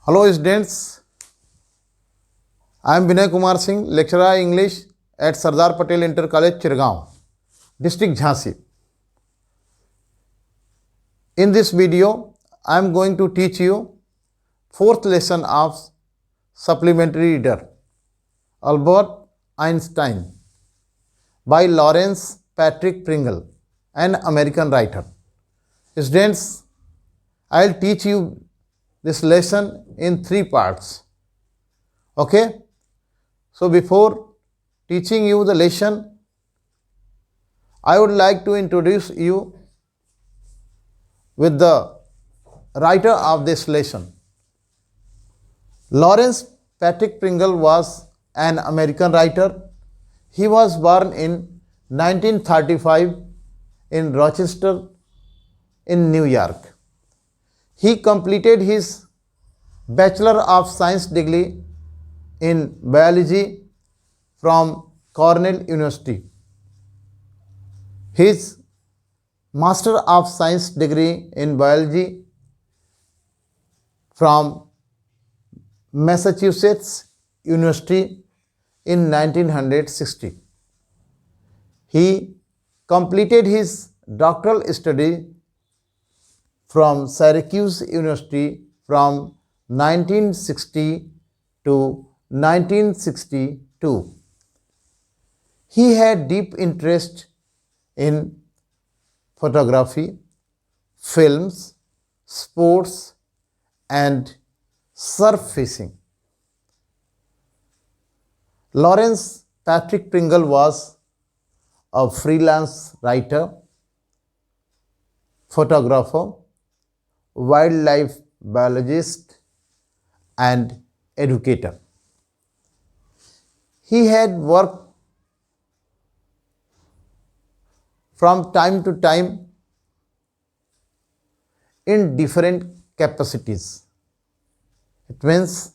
Hello students, I am Vinay Kumar Singh, lecturer English at Sardar Patel Inter College, Chirgaon, District Jhansi. In this video, I am going to teach you fourth lesson of supplementary reader, Albert Einstein, by Lawrence Patrick Pringle, an American writer. Students, I will teach you this lesson in 3 parts. Okay? So before teaching you the lesson, I would like to introduce you with the writer of this lesson. Lawrence Patrick Pringle was an American writer. He was born in 1935 in Rochester, in New York. He completed his Bachelor of Science degree in biology from Cornell University. His Master of Science degree in biology from Massachusetts University in 1960. He completed his doctoral study from Syracuse University from 1960 to 1962. He had deep interest in photography, films, sports, and surf fishing. Lawrence Patrick Pringle was a freelance writer, photographer, wildlife biologist, and educator. He had worked from time to time in different capacities. It means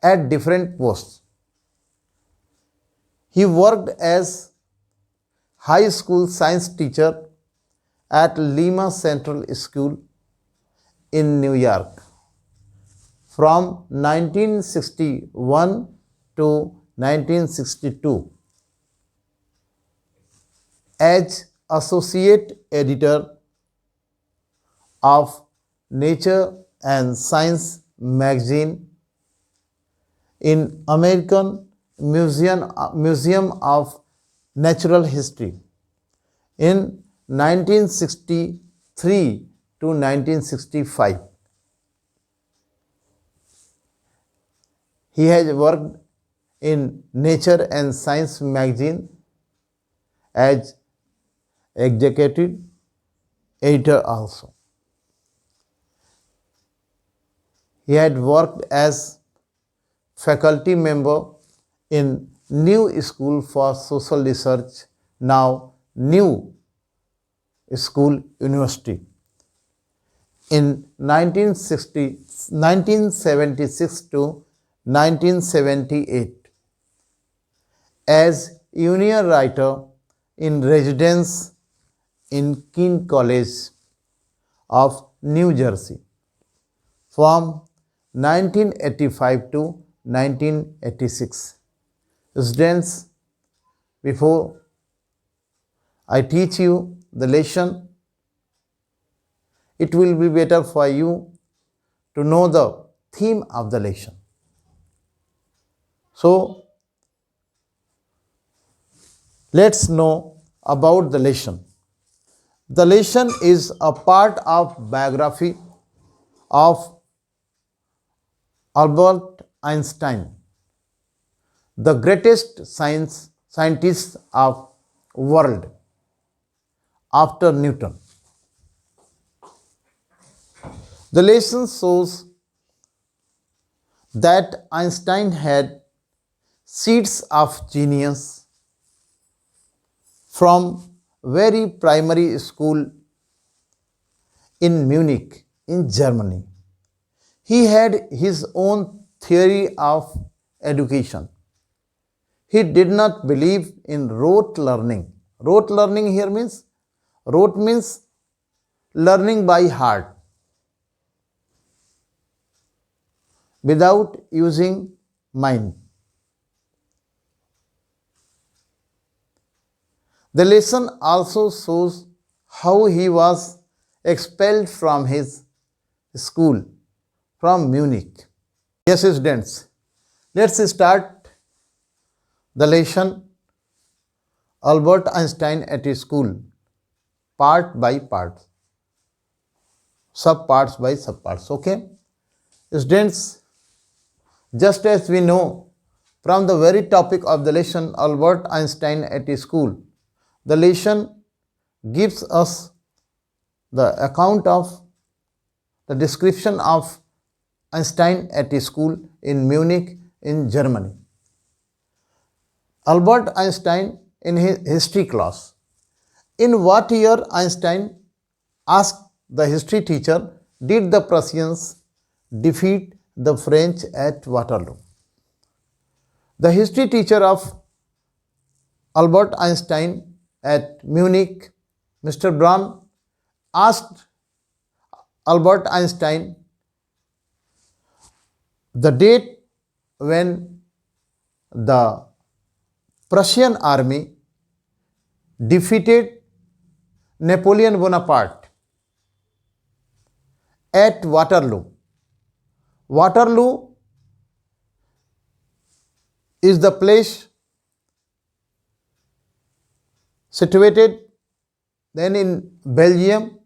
at different posts. He worked as high school science teacher at Lima Central School in New York from 1961 to 1962. As associate editor of Nature and Science magazine in American Museum of Natural History in 1963 to 1965. He has worked in Nature and Science magazine as executive editor also. He had worked as faculty member in New School for Social Research, now New School University, in 1976 to 1978, as junior writer in residence in Keene College of New Jersey from 1985 to 1986. Students, before I teach you the lesson, it will be better for you to know the theme of the lesson. So, let's know about the lesson. The lesson is a part of biography of Albert Einstein, the greatest scientist of world after Newton. The lesson shows that Einstein had seeds of genius from very primary school in Munich in Germany. He had his own theory of education. He did not believe in rote learning. Rote learning here means learning by heart. without using mind. The lesson also shows how he was expelled from his school, from Munich. Yes, students, let's start the lesson Albert Einstein at his school, part by part, subparts by subparts. Okay, students, just as we know from the very topic of the lesson Albert Einstein at his school, the lesson gives us the account of the description of Einstein at his school in Munich in Germany. Albert Einstein in his history class. In what year, Einstein asked the history teacher, did the Prussians defeat the French at Waterloo? The history teacher of Albert Einstein at Munich, Mr. Braun, asked Albert Einstein the date when the Prussian army defeated Napoleon Bonaparte at Waterloo. Waterloo is the place situated then in Belgium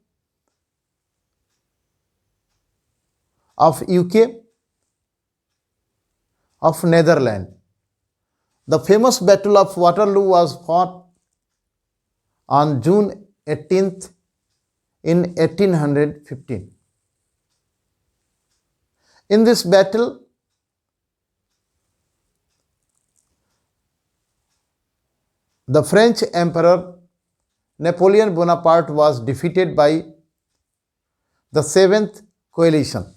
of UK of Netherlands. The famous Battle of Waterloo was fought on June 18th in 1815. In this battle, the French Emperor Napoleon Bonaparte was defeated by the 7th Coalition.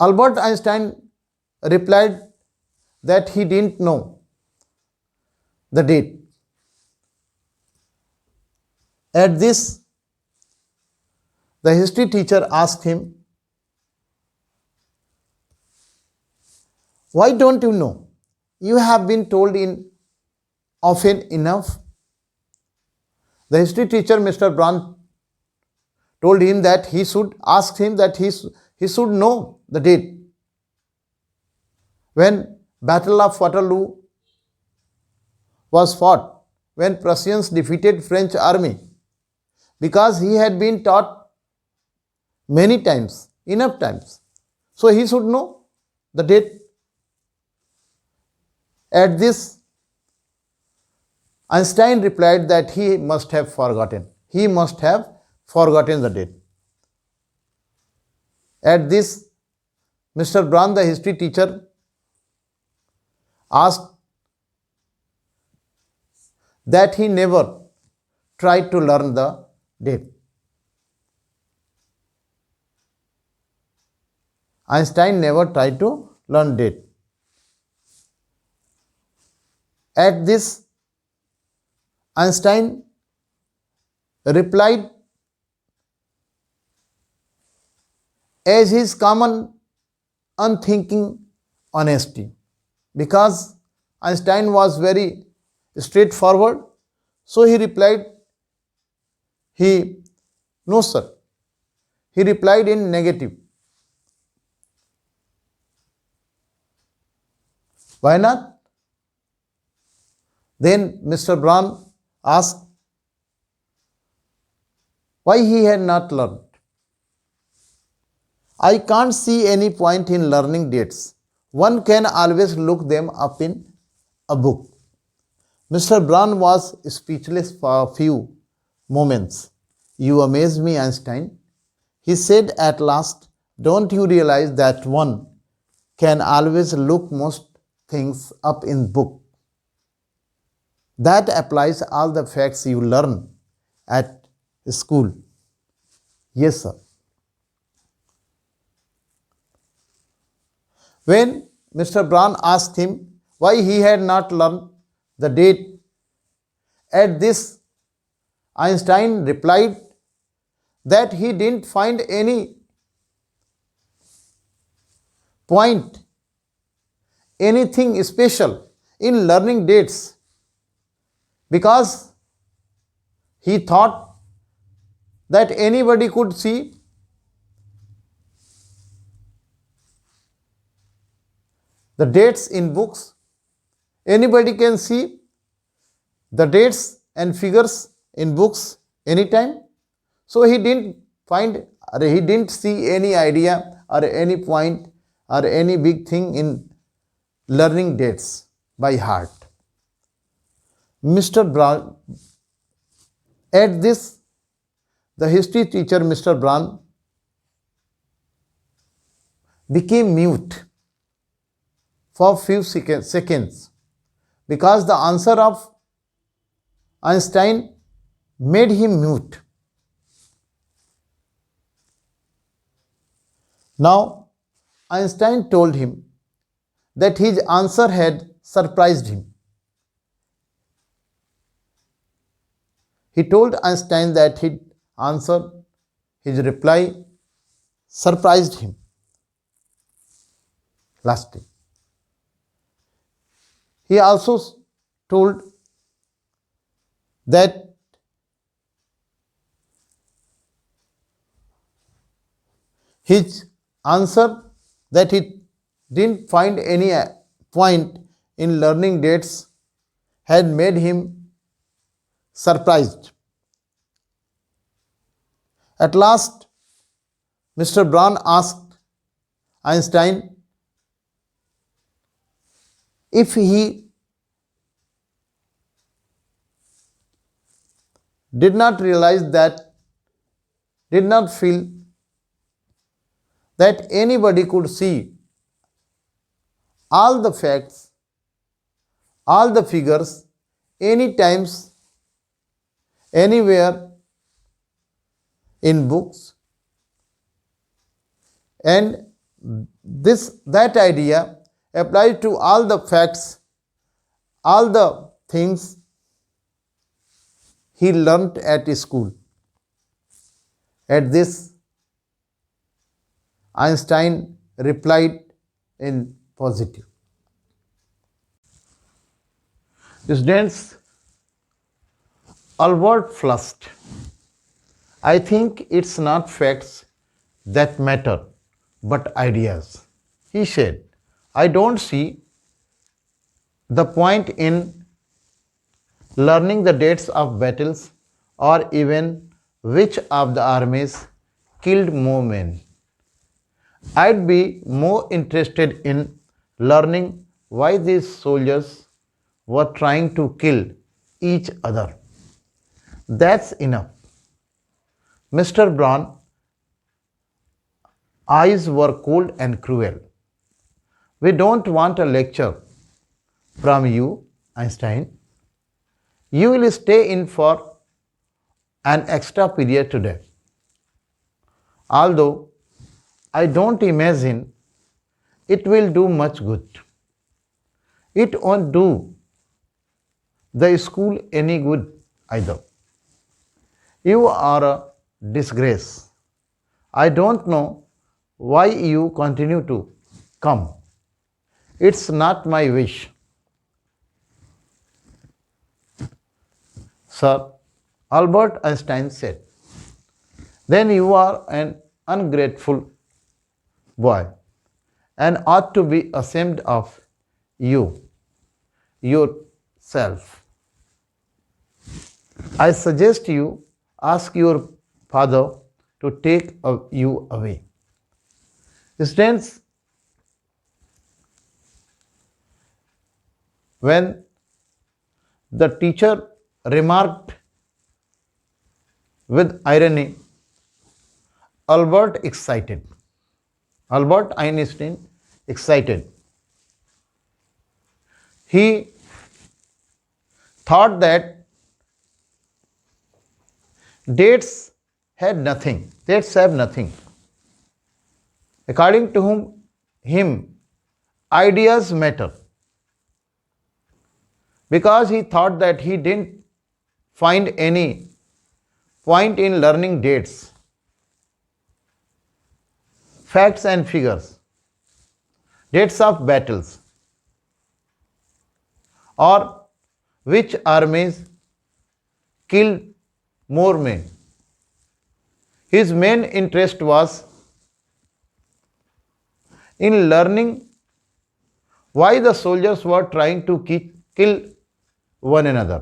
Albert Einstein replied that he didn't know the date. At this, the history teacher asked him, why don't you know? You have been told often enough. The history teacher, Mr. Braun, told him that he should ask him that he should know the date when Battle of Waterloo was fought, when Prussians defeated French army, because he had been taught many times, enough times. So he should know the date. At this, Einstein replied that he must have forgotten. He must have forgotten the date. At this, Mr. Braun, the history teacher, asked that he never tried to learn the date. Einstein never tried to learn date. At this, Einstein replied as his common unthinking honesty, because Einstein was very straightforward. So he replied, no sir. He replied in negative. Why not? Then Mr. Braun asked why he had not learned. I can't see any point in learning dates. One can always look them up in a book. Mr. Braun was speechless for a few moments. You amaze me, Einstein. He said at last, don't you realize that one can always look most things up in book? That applies all the facts you learn at school. Yes, sir. When Mr. Braun asked him why he had not learned the date, at this, Einstein replied that he didn't find any point, anything special in learning dates, because he thought that anybody could see the dates in books, anybody can see the dates and figures in books anytime. So he didn't find, or he didn't see any idea or any point or any big thing in learning dates by heart. Mr. Brown, at this, the history teacher, Mr. Brown, became mute for few seconds, because the answer of Einstein made him mute. Now, Einstein told him that his answer had surprised him. He told Einstein that his answer, his reply, surprised him. Lastly, he also told that his answer, that he didn't find any point in learning dates, had made him surprised. At last, Mr. Brown asked Einstein if he did not realize that, did not feel that anybody could see all the facts, all the figures, any times, anywhere in books, and that idea applies to all the facts, all the things he learnt at school. At this, Einstein replied in positive. Students, Albert flushed. I think it's not facts that matter, but ideas. He said, I don't see the point in learning the dates of battles or even which of the armies killed more men. I'd be more interested in learning why these soldiers were trying to kill each other. That's enough. Mr. Brown's eyes were cold and cruel. We don't want a lecture from you, Einstein. You will stay in for an extra period today. Although I don't imagine it will do much good. It won't do the school any good either. You are a disgrace. I don't know why you continue to come. It's not my wish. Sir, Albert Einstein said, then you are an ungrateful boy and ought to be ashamed of yourself. I suggest you ask your father to take you away. Students, when the teacher remarked with irony, Albert Einstein excited. He thought that dates have nothing. According to him, ideas matter. Because he thought that he didn't find any point in learning dates, facts and figures, dates of battles, or which armies killed more men. His main interest was in learning why the soldiers were trying to kill one another.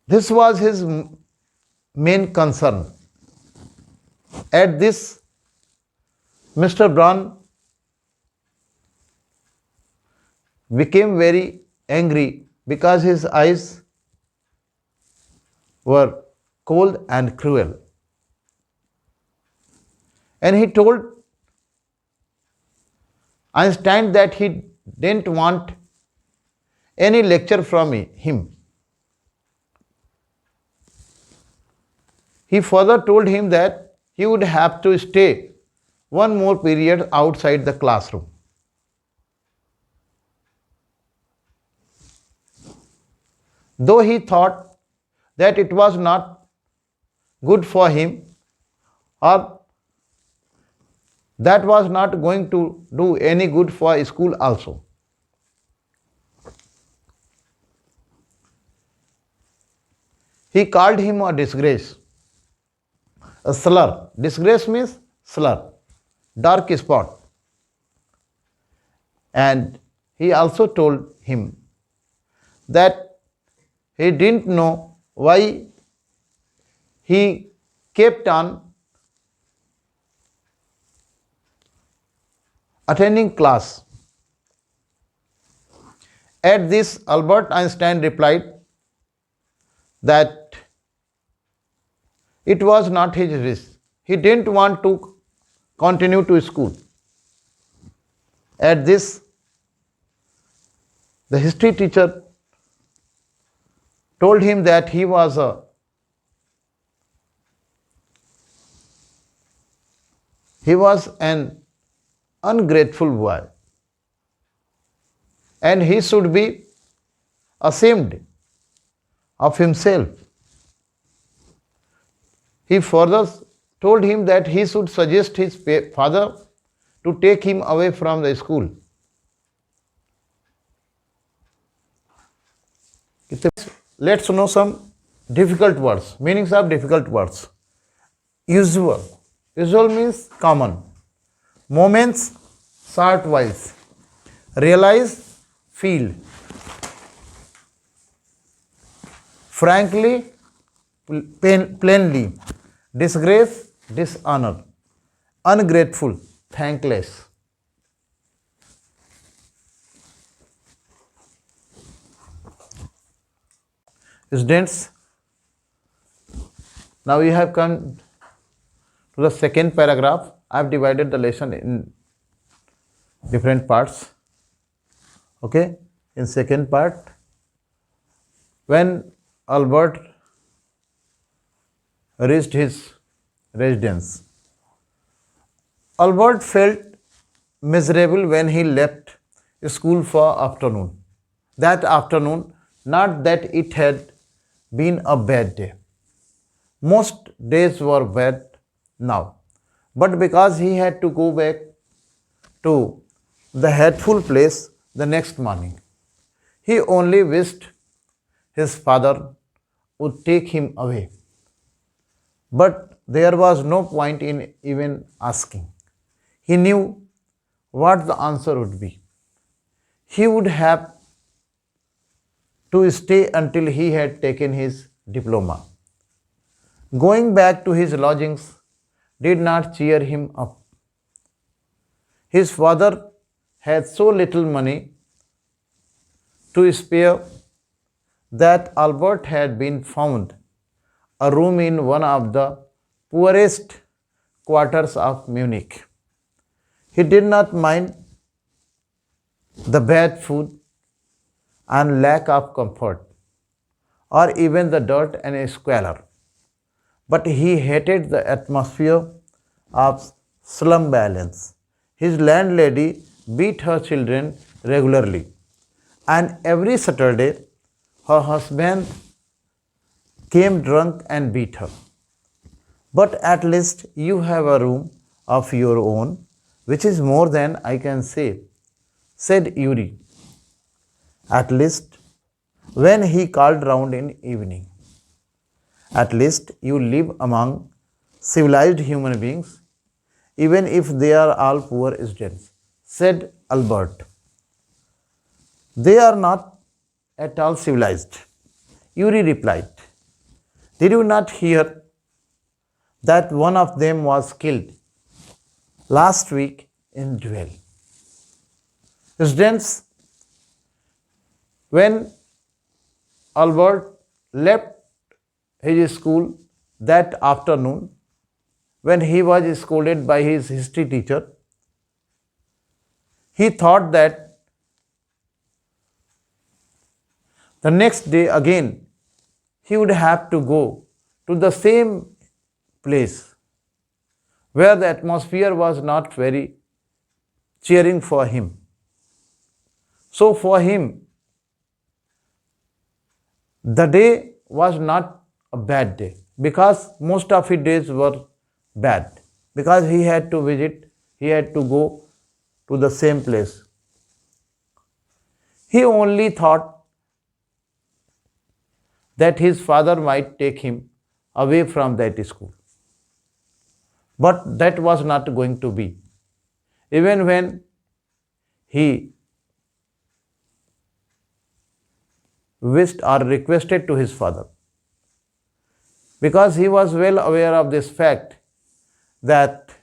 This was his main concern. At this, Mr. Brown became very angry because his eyes were cold and cruel. And he told Einstein that he didn't want any lecture from him. He further told him that he would have to stay one more period outside the classroom. Though he thought that it was not good for him, or that was not going to do any good for school also. He called him a disgrace, a slur. Disgrace means slur, dark spot. And he also told him that he didn't know why he kept on attending class. At this, Albert Einstein replied that it was not his wish. He didn't want to continue to school. At this, the history teacher told him that he was an ungrateful boy and he should be ashamed of himself. He further told him that he should suggest his father to take him away from the school. Let's know some difficult words, meanings of difficult words. Usual. Usual means common. Moments, short whiles. Realize, feel. Frankly, plainly. Disgrace, dishonor. Ungrateful, thankless. Students, now we have come to the second paragraph. I have divided the lesson in different parts. Okay, in second part, when Albert reached his residence, Albert felt miserable when he left school for afternoon. That afternoon, not that it had been a bad day. Most days were bad now, but because he had to go back to the hateful place the next morning, he only wished his father would take him away. But there was no point in even asking. He knew what the answer would be. He would have to stay until he had taken his diploma. Going back to his lodgings did not cheer him up. His father had so little money to spare that Albert had been found a room in one of the poorest quarters of Munich. He did not mind the bad food and lack of comfort, or even the dirt and squalor, but he hated the atmosphere of slum violence. His landlady beat her children regularly, and every Saturday her husband came drunk and beat her. But at least you have a room of your own, which is more than I can say, said Yuri. At least when he called round in evening. At least you live among civilized human beings, even if they are all poor students, said Albert. They are not at all civilized, Yuri replied. Did you not hear that one of them was killed last week in duel? Students, when Albert left his school that afternoon, when he was scolded by his history teacher, he thought that the next day again he would have to go to the same place where the atmosphere was not very cheering for him. So for him, the day was not a bad day because most of his days were bad because he had to visit, he had to go to the same place. He only thought that his father might take him away from that school. But that was not going to be. Even when he wished or requested to his father, because he was well aware of this fact that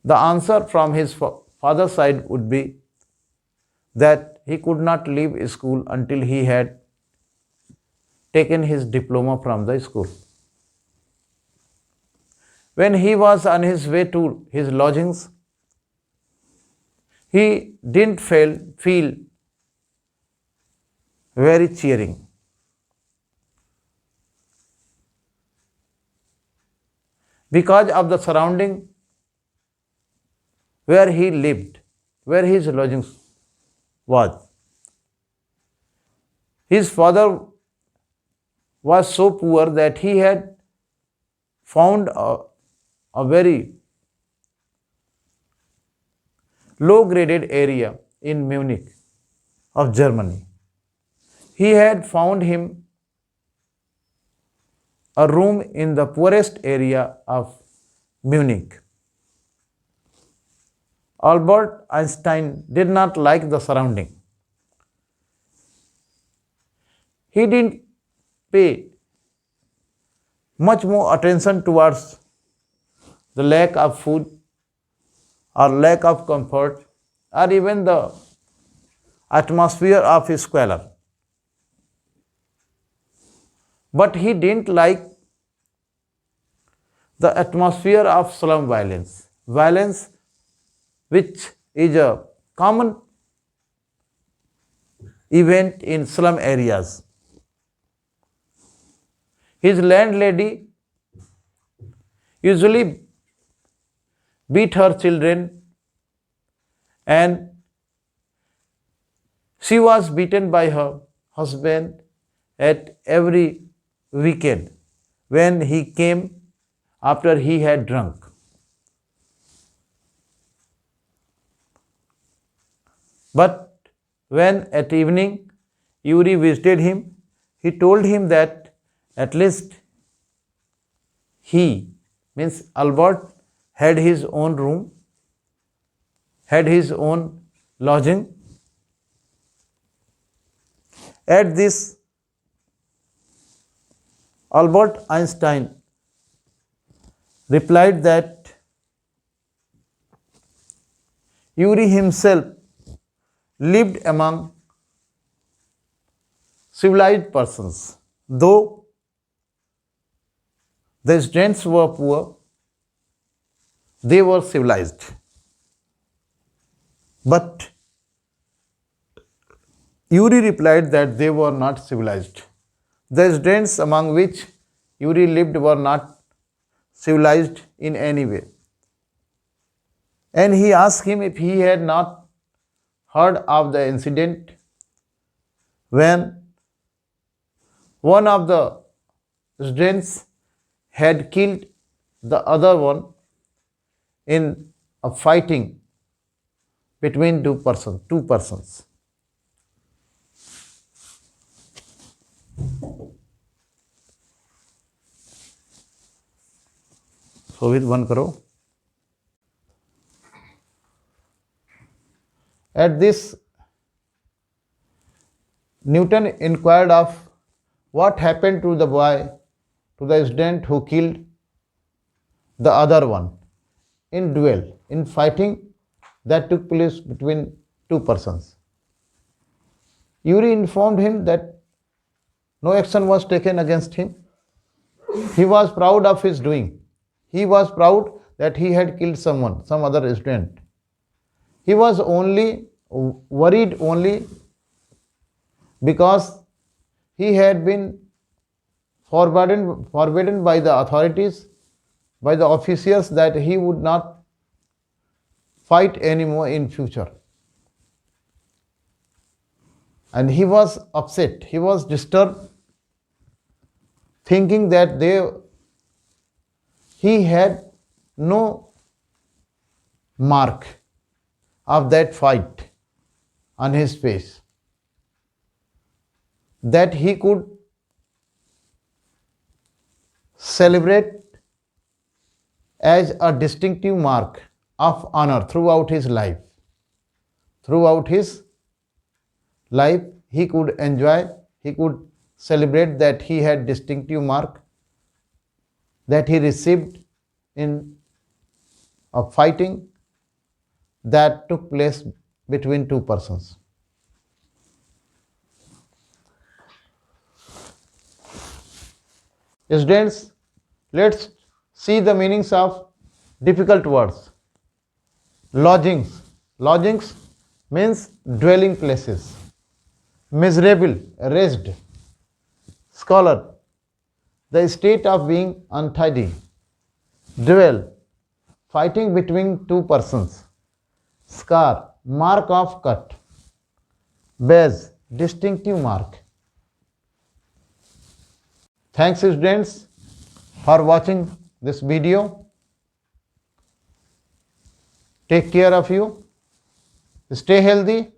the answer from his father's side would be that he could not leave school until he had taken his diploma from the school. When he was on his way to his lodgings, he didn't feel very cheering. Because of the surrounding where he lived, where his lodgings was. His father was so poor that he had found a very low graded area in Munich of Germany. He had found him a room in the poorest area of Munich. Albert Einstein did not like the surrounding. He didn't pay much more attention towards the lack of food or lack of comfort or even the atmosphere of his squalor. But he didn't like the atmosphere of slum violence. Violence which is a common event in slum areas. His landlady usually beat her children and she was beaten by her husband at every weekend when he came after he had drunk. But when at evening Yuri visited him, he told him that at least he, means Albert, had his own room, had his own lodging. At this, Albert Einstein replied that Yuri himself lived among civilized persons. Though the students were poor, they were civilized. But Yuri replied that they were not civilized. The students among which Yuri lived were not civilized in any way. And he asked him if he had not heard of the incident when one of the students had killed the other one in a fighting between two persons. So with one karo. At this, Newton inquired of what happened to the boy, to the student who killed the other one in duel, in fighting that took place between two persons. Urey informed him that no action was taken against him. He was proud of his doing. He was proud that he had killed someone, some other student. He was only worried only because he had been forbidden by the authorities, by the officials, that he would not fight anymore in future. And he was upset, he was disturbed, thinking that he had no mark of that fight on his face, that he could celebrate as a distinctive mark of honor throughout his life. Throughout his life, he could enjoy, he could celebrate that he had distinctive mark that he received in a fighting that took place between two persons. Students, let's see the meanings of difficult words. Lodgings. Lodgings means dwelling places. Miserable, wretched. Scholar, the state of being untidy. Duel, fighting between two persons. Scar, mark of cut. Badge, distinctive mark. Thanks students for watching this video. Take care of you. Stay healthy.